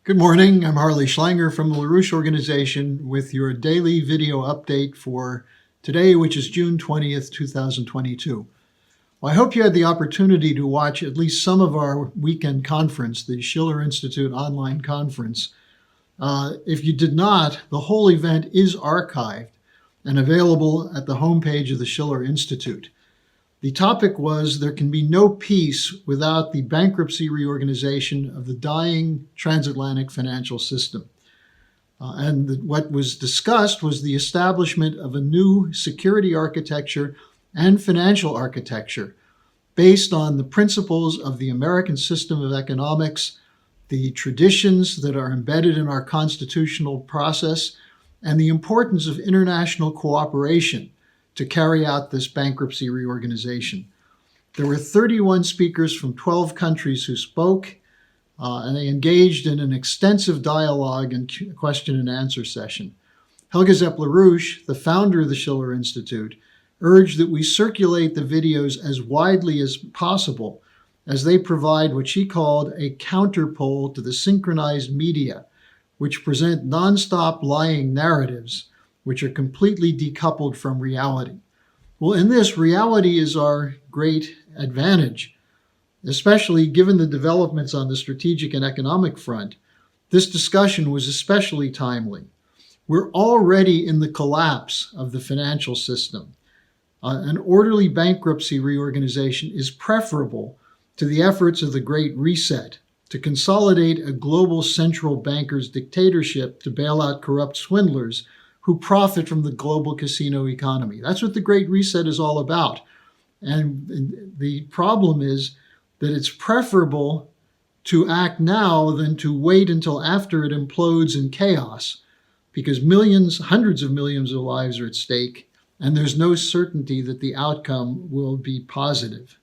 Good morning. I'm Harley Schlanger from the LaRouche Organization with your daily video update for today, which is June 20th, 2022. Well, I hope you had the opportunity to watch at least some of our weekend conference, the Schiller Institute online conference. If you did not, the whole event is archived and available at the homepage of the Schiller Institute. The topic was, there can be no peace without the bankruptcy reorganization of the dying transatlantic financial system. What was discussed was the establishment of a new security architecture and financial architecture based on the principles of the American system of economics, the traditions that are embedded in our constitutional process, and the importance of international cooperation to carry out this bankruptcy reorganization. There were 31 speakers from 12 countries who spoke, and they engaged in an extensive dialogue and question and answer session. Helga Zepp-LaRouche, the founder of the Schiller Institute, urged that we circulate the videos as widely as possible, as they provide what she called a counterpole to the synchronized media, which present nonstop lying narratives which are completely decoupled from reality. Well, in this, reality is our great advantage, especially given the developments on the strategic and economic front. This discussion was especially timely. We're already in the collapse of the financial system. An orderly bankruptcy reorganization is preferable to the efforts of the Great Reset to consolidate a global central banker's dictatorship to bail out corrupt swindlers who profit from the global casino economy. That's what the Great Reset is all about. And the problem is that it's preferable to act now than to wait until after it implodes in chaos, because millions, hundreds of millions of lives are at stake, and there's no certainty that the outcome will be positive.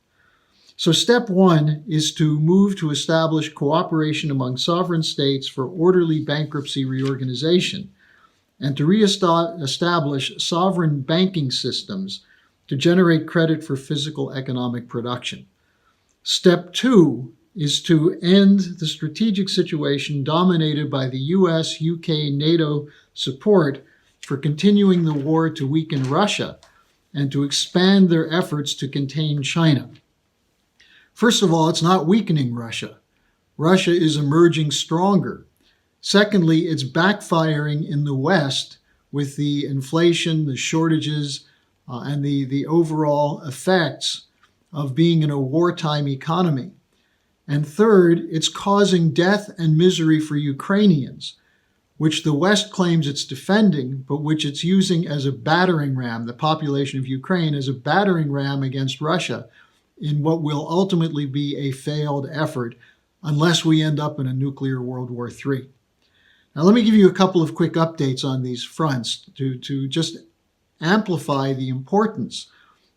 So step one is to move to establish cooperation among sovereign states for orderly bankruptcy reorganization, and to reestablish sovereign banking systems to generate credit for physical economic production. Step two is to end the strategic situation dominated by the US, UK, NATO support for continuing the war to weaken Russia and to expand their efforts to contain China. First of all, it's not weakening Russia. Russia is emerging stronger. Secondly, it's backfiring in the West with the inflation, the shortages, and the overall effects of being in a wartime economy. And third, it's causing death and misery for Ukrainians, which the West claims it's defending, but which it's using as a battering ram, the population of Ukraine, as a battering ram against Russia in what will ultimately be a failed effort unless we end up in a nuclear World War III. Now, let me give you a couple of quick updates on these fronts to just amplify the importance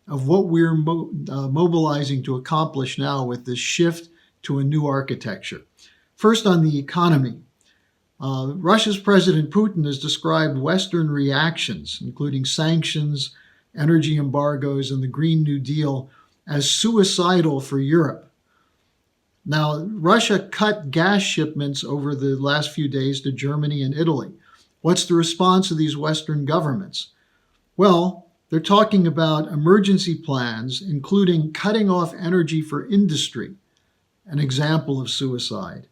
of what we're mobilizing to accomplish now with this shift to a new architecture. First, on the economy. Russia's President Putin has described Western reactions, including sanctions, energy embargoes, and the Green New Deal, as suicidal for Europe. Now, Russia cut gas shipments over the last few days to Germany and Italy. What's the response of these Western governments? Well, they're talking about emergency plans, including cutting off energy for industry, an example of suicide,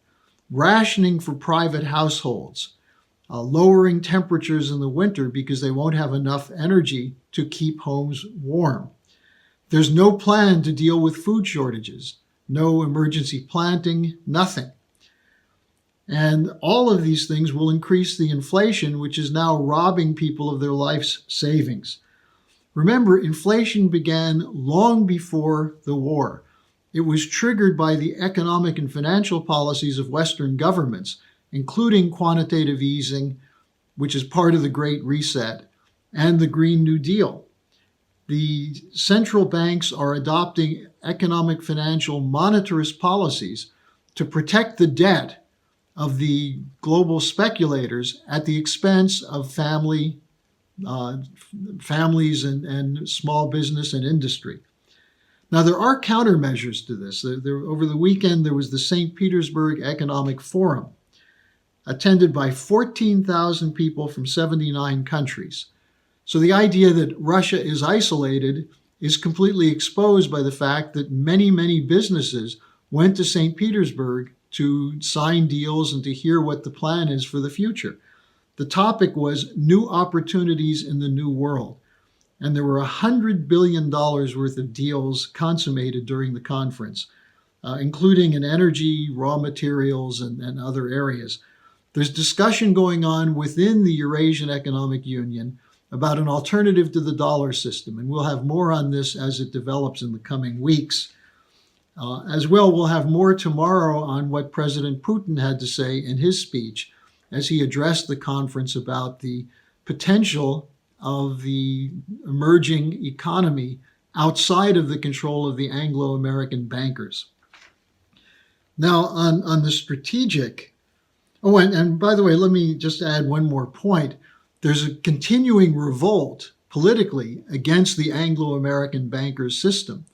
rationing for private households, lowering temperatures in the winter because they won't have enough energy to keep homes warm. There's no plan to deal with food shortages. No emergency planting, nothing. And all of these things will increase the inflation, which is now robbing people of their life's savings. Remember, inflation began long before the war. It was triggered by the economic and financial policies of Western governments, including quantitative easing, which is part of the Great Reset, and the Green New Deal. The central banks are adopting economic, financial, monetarist policies to protect the debt of the global speculators at the expense of families and small business and industry. Now, there are countermeasures to this. Over the weekend, there was the St. Petersburg Economic Forum. attended by 14,000 people from 79 countries. So the idea that Russia is isolated is completely exposed by the fact that many, many businesses went to St. Petersburg to sign deals and to hear what the plan is for the future. The topic was new opportunities in the new world. And there were $100 billion worth of deals consummated during the conference, including in energy, raw materials, and other areas. There's discussion going on within the Eurasian Economic Union about an alternative to the dollar system, and we'll have more on this as it develops in the coming weeks. As well, we'll have more tomorrow on what President Putin had to say in his speech as he addressed the conference about the potential of the emerging economy outside of the control of the Anglo-American bankers. Now, on the strategic, and by the way, let me just add one more point. There's a continuing revolt politically against the Anglo-American bankers system.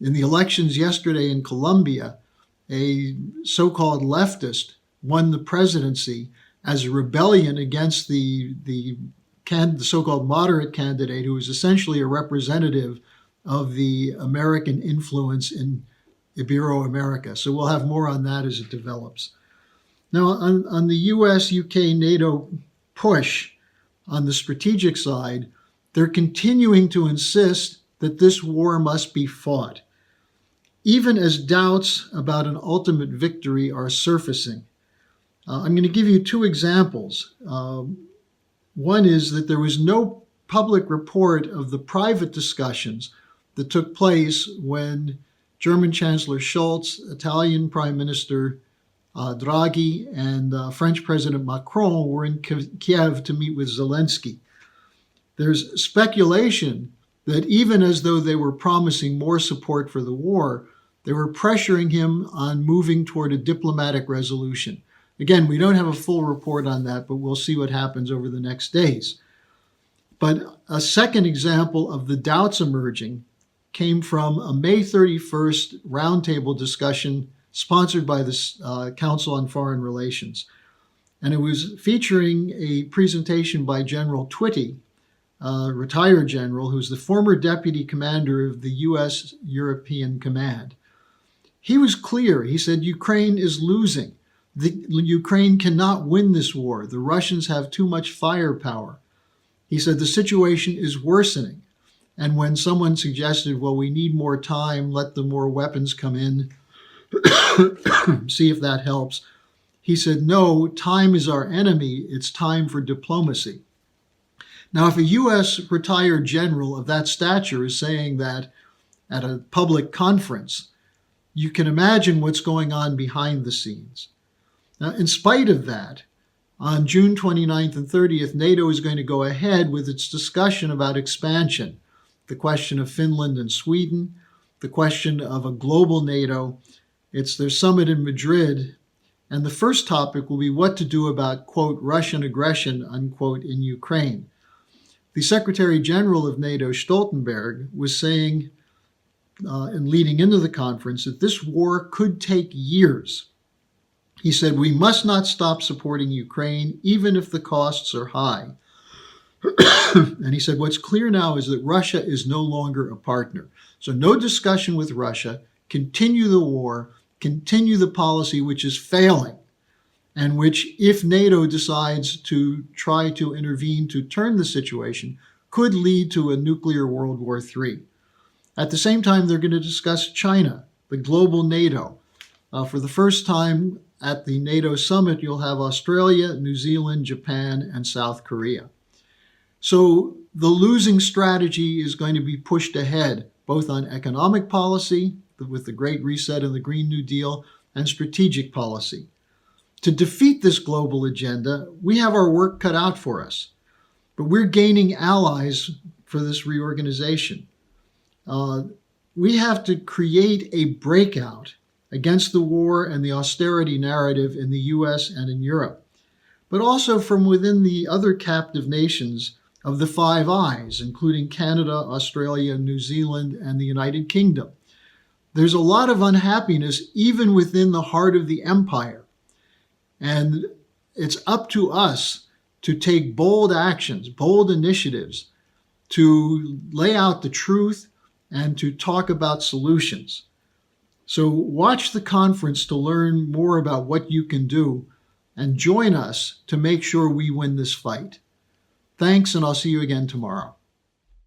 In the elections yesterday in Colombia, a so-called leftist won the presidency as a rebellion against the so-called moderate candidate who was essentially a representative of the American influence in Ibero-America. So we'll have more on that as it develops. Now, on the US, UK, NATO push on the strategic side, they're continuing to insist that this war must be fought, even as doubts about an ultimate victory are surfacing. I'm going to give you two examples. One is that there was no public report of the private discussions that took place when German Chancellor Scholz, Italian Prime Minister Draghi, and French President Macron were in Kiev to meet with Zelensky. There's speculation that even as though they were promising more support for the war, they were pressuring him on moving toward a diplomatic resolution. Again, we don't have a full report on that, but we'll see what happens over the next days. But a second example of the doubts emerging came from a May 31st roundtable discussion sponsored by the Council on Foreign Relations. And it was featuring a presentation by General Twitty, retired general, who's the former deputy commander of the U.S. European Command. He was clear. He said, Ukraine is losing. Ukraine cannot win this war. The Russians have too much firepower. He said the situation is worsening. And when someone suggested, well, we need more time, let the more weapons come in, see if that helps, he said, no, time is our enemy. It's time for diplomacy. Now, if a U.S. retired general of that stature is saying that at a public conference, you can imagine what's going on behind the scenes. Now, in spite of that, on June 29th and 30th, NATO is going to go ahead with its discussion about expansion, the question of Finland and Sweden, the question of a global NATO. It's their summit in Madrid, and the first topic will be what to do about, quote, Russian aggression, unquote, in Ukraine. The Secretary General of NATO, Stoltenberg, was saying, and leading into the conference, that this war could take years. He said, we must not stop supporting Ukraine, even if the costs are high. And he said, what's clear now is that Russia is no longer a partner. So no discussion with Russia, continue the war, continue the policy which is failing, and which, if NATO decides to try to intervene to turn the situation, could lead to a nuclear World War III. At the same time, they're going to discuss China, the global NATO. For the first time at the NATO summit, you'll have Australia, New Zealand, Japan, and South Korea. So the losing strategy is going to be pushed ahead, both on economic policy, with the Great Reset and the Green New Deal, and strategic policy. To defeat this global agenda, we have our work cut out for us, but we're gaining allies for this reorganization. We have to create a breakout against the war and the austerity narrative in the US and in Europe, but also from within the other captive nations of the Five Eyes, including Canada, Australia, New Zealand, and the United Kingdom. There's a lot of unhappiness even within the heart of the empire. And it's up to us to take bold actions, bold initiatives, to lay out the truth and to talk about solutions. So watch the conference to learn more about what you can do and join us to make sure we win this fight. Thanks, and I'll see you again tomorrow.